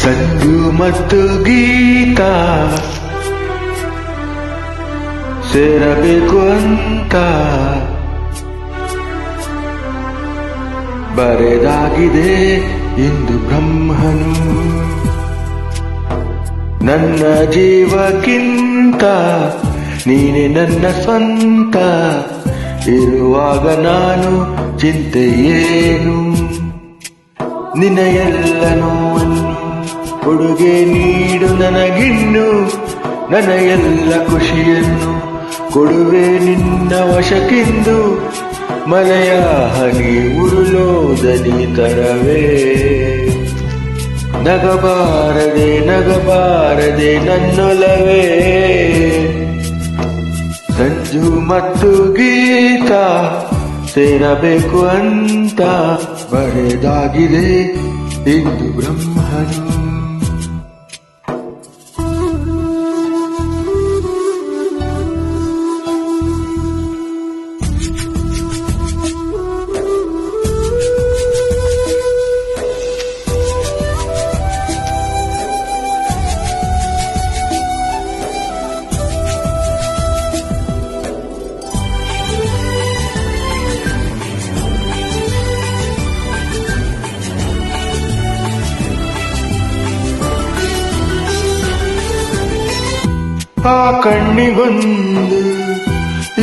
ಸಂಜು ಮತ್ತು ಗೀತಾ ಸೇರಬೇಕು ಅಂತ ಬರೆದಾಗಿದೆ ಇಂದು ಬ್ರಹ್ಮನು. ನನ್ನ ಜೀವಕ್ಕಿಂತ ನೀನೆ ನನ್ನ ಸ್ವಂತ ಇರುವಾಗ ನಾನು ಚಿಂತೆ ಏನು. ನಿನ್ನ ಎಲ್ಲ ನೋವನ್ನು ಕೊಡುಗೆ ನೀಡು ನನಗಿನ್ನು, ನನ್ನ ಎಲ್ಲ ಖುಷಿಯನ್ನು ಕೊಡುವೆ ನಿನ್ನ ವಶಕ್ಕಿಂದು. ಮನೆಯ ಹನಿ ಉರುಳೋದನಿ ತರವೇ, ನಗಬಾರದೆ ನಗಬಾರದೆ ನನ್ನೊಲವೇ. ಸಂಜು ಮತ್ತು ಗೀತಾ ಸೇರಬೇಕು ಅಂತ ಬರೆದಾಗಿದೆ ಇಂದು ಬ್ರಹ್ಮನು. ಆ ಕಣ್ಣಿಗೊಂದು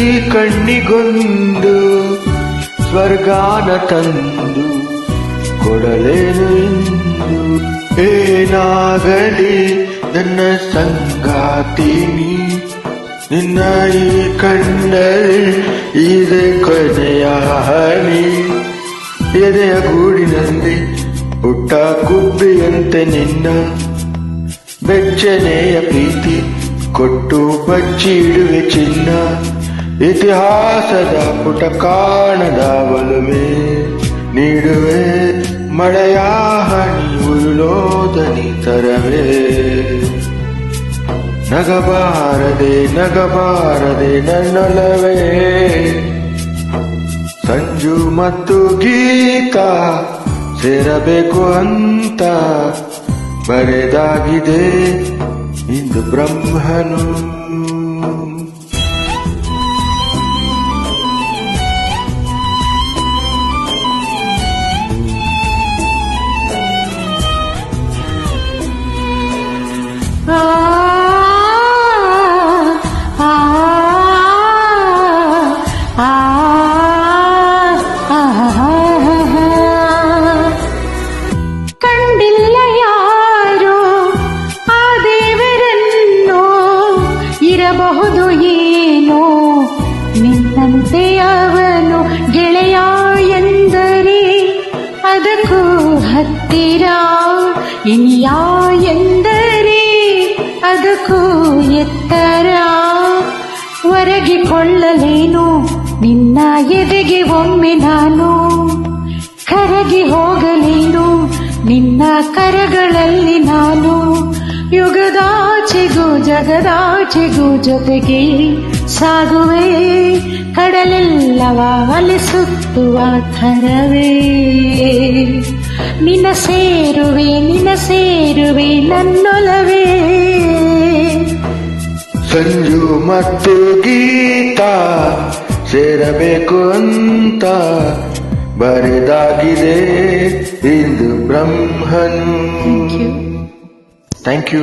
ಈ ಕಣ್ಣಿಗೊಂದು ಸ್ವರ್ಗಾನ ತಂದು ಕೊಡಲೇನು ಎಂದು. ಏನಾಗಲಿ ನನ್ನ ಸಂಗಾತಿನಿ, ನಿನ್ನ ಈ ಕಣ್ಣಲ್ಲಿ ಇದೆ ಕೊನೆಯ ಹನಿ. ಎದೆಯ ಗೂಡಿನಲ್ಲಿ ಪುಟ್ಟ ಕುಬ್ಬಿಯಂತೆ ನಿನ್ನ ಬೆಚ್ಚನೆಯ ಪ್ರೀತಿ ಕೊಟ್ಟು ಬಚ್ಚಿಡುವೆ ಚಿನ್ನ. ಇತಿಹಾಸದ ಪುಟ ಕಾಣದ ಒಲುಮೆ ನೀಡುವೆ, ಮಳೆಯ ಹನಿ ಉರುಳೋದನಿ ತರವೇ. ನಗಬಾರದೆ ನಗಬಾರದೆ ನನ್ನೊಲವೇ. ಸಂಜು ಮತ್ತು ಗೀತಾ ಸೇರಬೇಕು ಅಂತ ಬರೆದಾಗಿದೆ ಇಂದು ಬ್ರಹ್ಮನು. ಕಂಡಿಲ್ಲ ಯಾರು ಆ ದೇವರನ್ನು, ಇರಬಹುದು ಏನೋ ನಿನ್ನಂತೆ ಅವನು. ಗೆಳೆಯ ಎಂದರೆ ಅದಕ್ಕೂ ಹತ್ತಿರ, ಇನಿಯ ಎಂದರೆ ಅದಕ್ಕೂ ಎತ್ತರ. ಒರಗಿಕೊಳ್ಳಲೇನು ನಿನ್ನ ಎದೆಗೆ ಒಮ್ಮೆ ನಾನು, ಕರಗಿ ಹೋಗಲೇನು ನಿನ್ನ ಕರಗಳಲ್ಲಿ ನಾನು. ಯುಗದಾಚೆಗೂ ಜಗದಾಚೆಗೂ ಜೊತೆಗೆ ಸಾಗುವೆ, ಕಡಲೆಲ್ಲವ ಅಲಿಸುತ್ತುವ ಥರವೇ. ನಿನ್ನ ಸೇರುವೆ ನನ್ನೊಲವೇ. ಸಂಜು ಮತ್ತು ಗೀತಾ ಸೇರಬೇಕು ಅಂತ ಬರೆದಾಗಿದೆ ಇಂದು ಬ್ರಹ್ಮನು. Thank you.